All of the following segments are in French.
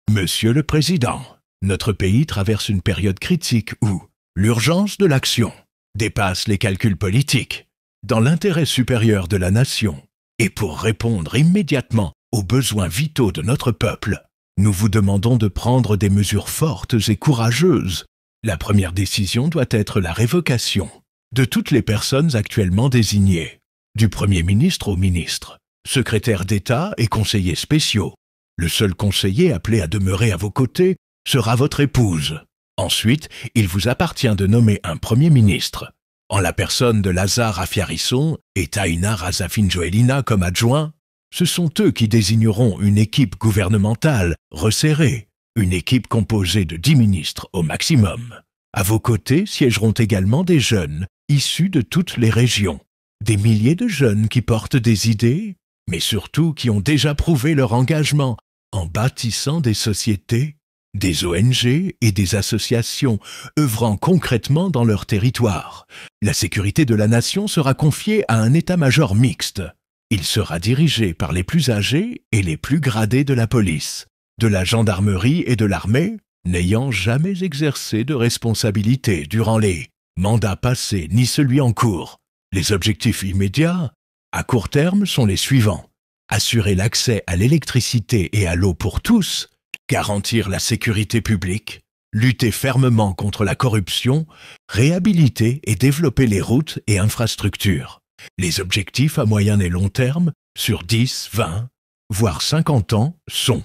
Monsieur le Président, notre pays traverse une période critique où l'urgence de l'action dépasse les calculs politiques dans l'intérêt supérieur de la nation et pour répondre immédiatement aux besoins vitaux de notre peuple. Nous vous demandons de prendre des mesures fortes et courageuses. La première décision doit être la révocation de toutes les personnes actuellement désignées, du Premier ministre aux ministres, secrétaires d'État et conseillers spéciaux. Le seul conseiller appelé à demeurer à vos côtés sera votre épouse. Ensuite, il vous appartient de nommer un Premier ministre, en la personne de Lazare Afiarisson et Taina Razafin-Joelina comme adjoints. Ce sont eux qui désigneront une équipe gouvernementale resserrée, une équipe composée de 10 ministres au maximum. À vos côtés siégeront également des jeunes issus de toutes les régions, des milliers de jeunes qui portent des idées, mais surtout qui ont déjà prouvé leur engagement en bâtissant des sociétés, des ONG et des associations œuvrant concrètement dans leur territoire. La sécurité de la nation sera confiée à un état-major mixte. Il sera dirigé par les plus âgés et les plus gradés de la police, de la gendarmerie et de l'armée, n'ayant jamais exercé de responsabilité durant les mandats passés ni celui en cours. Les objectifs immédiats, à court terme, sont les suivants. Assurer l'accès à l'électricité et à l'eau pour tous, garantir la sécurité publique, lutter fermement contre la corruption, réhabiliter et développer les routes et infrastructures. Les objectifs à moyen et long terme, sur 10, 20, voire 50 ans, sont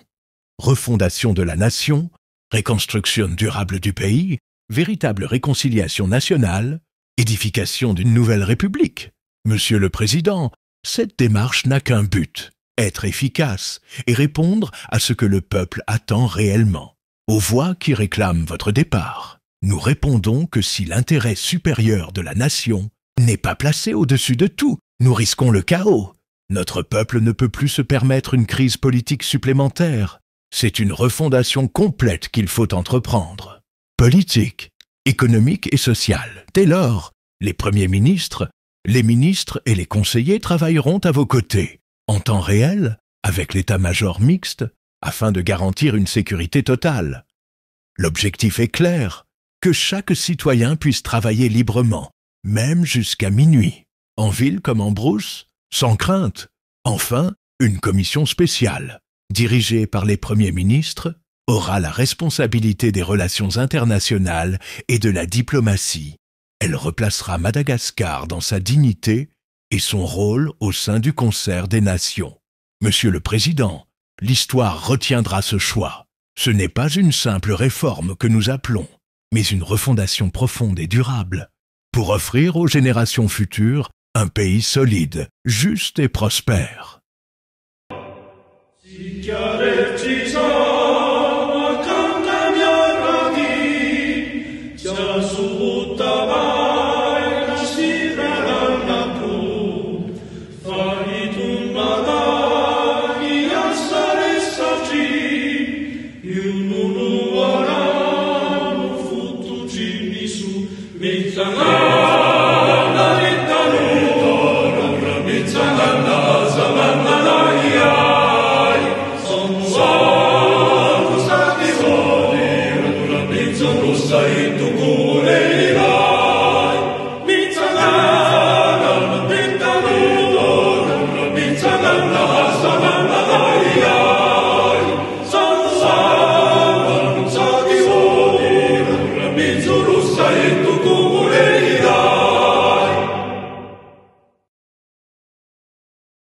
refondation de la nation, reconstruction durable du pays, véritable réconciliation nationale, édification d'une nouvelle république. Monsieur le Président, cette démarche n'a qu'un but, être efficace et répondre à ce que le peuple attend réellement. Aux voix qui réclament votre départ, nous répondons que si l'intérêt supérieur de la nation n'est pas placé au-dessus de tout, nous risquons le chaos. Notre peuple ne peut plus se permettre une crise politique supplémentaire. C'est une refondation complète qu'il faut entreprendre. Politique, économique et sociale. Dès lors, les premiers ministres, les ministres et les conseillers travailleront à vos côtés, en temps réel, avec l'état-major mixte, afin de garantir une sécurité totale. L'objectif est clair, que chaque citoyen puisse travailler librement, même jusqu'à minuit, en ville comme en brousse, sans crainte. Enfin, une commission spéciale, dirigée par les premiers ministres, aura la responsabilité des relations internationales et de la diplomatie. Elle replacera Madagascar dans sa dignité et son rôle au sein du concert des nations. Monsieur le Président, l'histoire retiendra ce choix. Ce n'est pas une simple réforme que nous appelons, mais une refondation profonde et durable, pour offrir aux générations futures un pays solide, juste et prospère. Sai tu cure